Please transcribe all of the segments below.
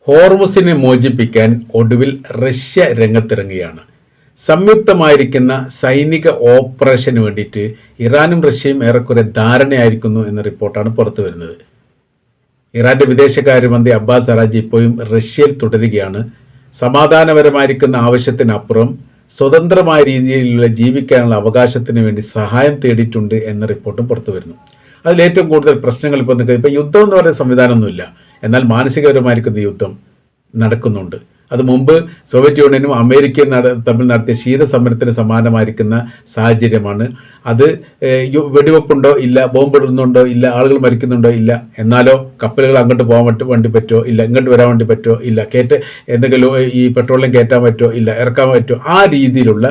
ഹോർമുസിനെ മോചിപ്പിക്കാൻ ഒടുവിൽ റഷ്യ രംഗത്തിറങ്ങുകയാണ്. സംയുക്തമായിരിക്കുന്ന സൈനിക ഓപ്പറേഷന് വേണ്ടിയിട്ട് ഇറാനും റഷ്യയും ഏറെക്കുറെ ധാരണയായിരിക്കുന്നു എന്ന റിപ്പോർട്ടാണ് പുറത്തു വരുന്നത്. ഇറാന്റെ വിദേശകാര്യമന്ത്രി അബ്ബാസ് അറാജി ഇപ്പോഴും റഷ്യയിൽ തുടരുകയാണ്. സമാധാനപരമായിരിക്കുന്ന ആവശ്യത്തിനപ്പുറം സ്വതന്ത്രമായ രീതിയിലുള്ള ജീവിക്കാനുള്ള അവകാശത്തിന് വേണ്ടി സഹായം തേടിയിട്ടുണ്ട് എന്ന റിപ്പോർട്ടും പുറത്തു വരുന്നു. അതിലേറ്റവും കൂടുതൽ പ്രശ്നങ്ങൾ ഇപ്പോൾ യുദ്ധം എന്ന് പറയുന്ന സംവിധാനമൊന്നുമില്ല, എന്നാൽ മാനസികപരമായിരിക്കുന്ന യുദ്ധം നടക്കുന്നുണ്ട്. അത് മുമ്പ് സോവിയറ്റ് യൂണിയനും അമേരിക്കയും തമ്മിൽ നടത്തിയ ശീതസമരത്തിന് സമാനമായിരിക്കുന്ന സാഹചര്യമാണ്. അത് വെടിവെപ്പുണ്ടോ ഇല്ല, ബോംബിടുന്നുണ്ടോ ഇല്ല, ആളുകൾ മരിക്കുന്നുണ്ടോ ഇല്ല, എന്നാലോ കപ്പലുകൾ അങ്ങോട്ട് പോകാൻ വേണ്ടി പറ്റുമോ ഇല്ല, ഇങ്ങോട്ട് വരാൻ വേണ്ടി പറ്റുമോ ഇല്ല, എന്തെങ്കിലും ഈ പെട്രോളിയം കയറ്റാൻ പറ്റുമോ ഇല്ല, ഇറക്കാൻ പറ്റുമോ, ആ രീതിയിലുള്ള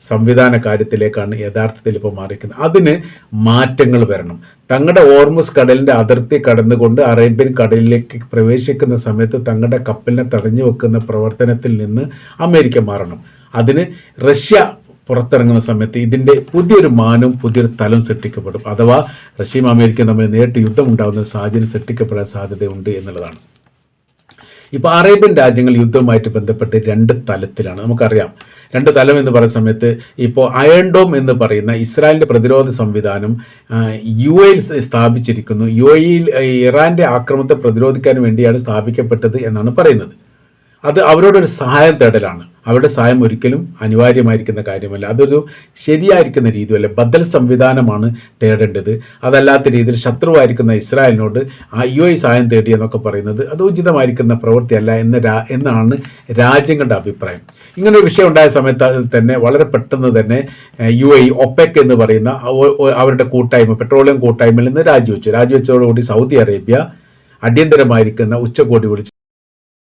സംവിധാന കാര്യത്തിലേക്കാണ് യഥാർത്ഥത്തിൽ ഇപ്പോൾ മാറിയിരിക്കുന്നത്. അതിന് മാറ്റങ്ങൾ വരണം. തങ്ങളുടെ ഹോർമുസ് കടലിൻ്റെ അതിർത്തി കടന്നുകൊണ്ട് അറേബ്യൻ കടലിലേക്ക് പ്രവേശിക്കുന്ന സമയത്ത് തങ്ങളുടെ കപ്പലിനെ തടഞ്ഞു വെക്കുന്ന പ്രവർത്തനത്തിൽ നിന്ന് അമേരിക്ക മാറണം. അതിന് റഷ്യ പുറത്തിറങ്ങുന്ന സമയത്ത് ഇതിൻ്റെ പുതിയൊരു മാനവും പുതിയൊരു തലം സൃഷ്ടിക്കപ്പെടും. അഥവാ റഷ്യയും അമേരിക്കയും തമ്മിൽ നേരിട്ട് യുദ്ധം ഉണ്ടാകുന്ന സാഹചര്യം സൃഷ്ടിക്കപ്പെടാൻ സാധ്യതയുണ്ട് എന്നുള്ളതാണ്. ഇപ്പോൾ അറേബ്യൻ രാജ്യങ്ങൾ യുദ്ധവുമായിട്ട് ബന്ധപ്പെട്ട് രണ്ട് തലത്തിലാണ്. നമുക്കറിയാം, രണ്ട് തലം എന്ന് പറയുന്ന സമയത്ത് ഇപ്പോൾ അയൺ ഡോം എന്ന് പറയുന്ന ഇസ്രായേലിൻ്റെ പ്രതിരോധ സംവിധാനം UAE സ്ഥാപിച്ചിരിക്കുന്നു. UAE ഇറാന്റെ ആക്രമണത്തെ പ്രതിരോധിക്കാൻ വേണ്ടിയാണ് സ്ഥാപിക്കപ്പെട്ടത് എന്നാണ് പറയുന്നത്. അത് അവരോടൊരു സഹായം തേടലാണ്. അവരുടെ സഹായം ഒരിക്കലും അനിവാര്യമായിരിക്കുന്ന കാര്യമല്ല. അതൊരു ശരിയായിരിക്കുന്ന രീതിയല്ല, ബദൽ സംവിധാനമാണ് തേടേണ്ടത്. അതല്ലാത്ത രീതിയിൽ ശത്രുവായിരിക്കുന്ന ഇസ്രായേലിനോട് UAE സഹായം തേടിയെന്നൊക്കെ പറയുന്നത് അത് ഉചിതമായിരിക്കുന്ന പ്രവൃത്തിയല്ല എന്നാണ് രാജ്യങ്ങളുടെ അഭിപ്രായം. ഇങ്ങനൊരു വിഷയം ഉണ്ടായ സമയത്ത് തന്നെ വളരെ പെട്ടെന്ന് തന്നെ UAE OPEC എന്ന് പറയുന്ന അവരുടെ കൂട്ടായ്മ, പെട്രോളിയം കൂട്ടായ്മയിൽ നിന്ന് രാജിവെച്ചതോടുകൂടി സൗദി അറേബ്യ അടിയന്തരമായിരിക്കുന്ന ഉച്ചകോടി വിളിച്ചു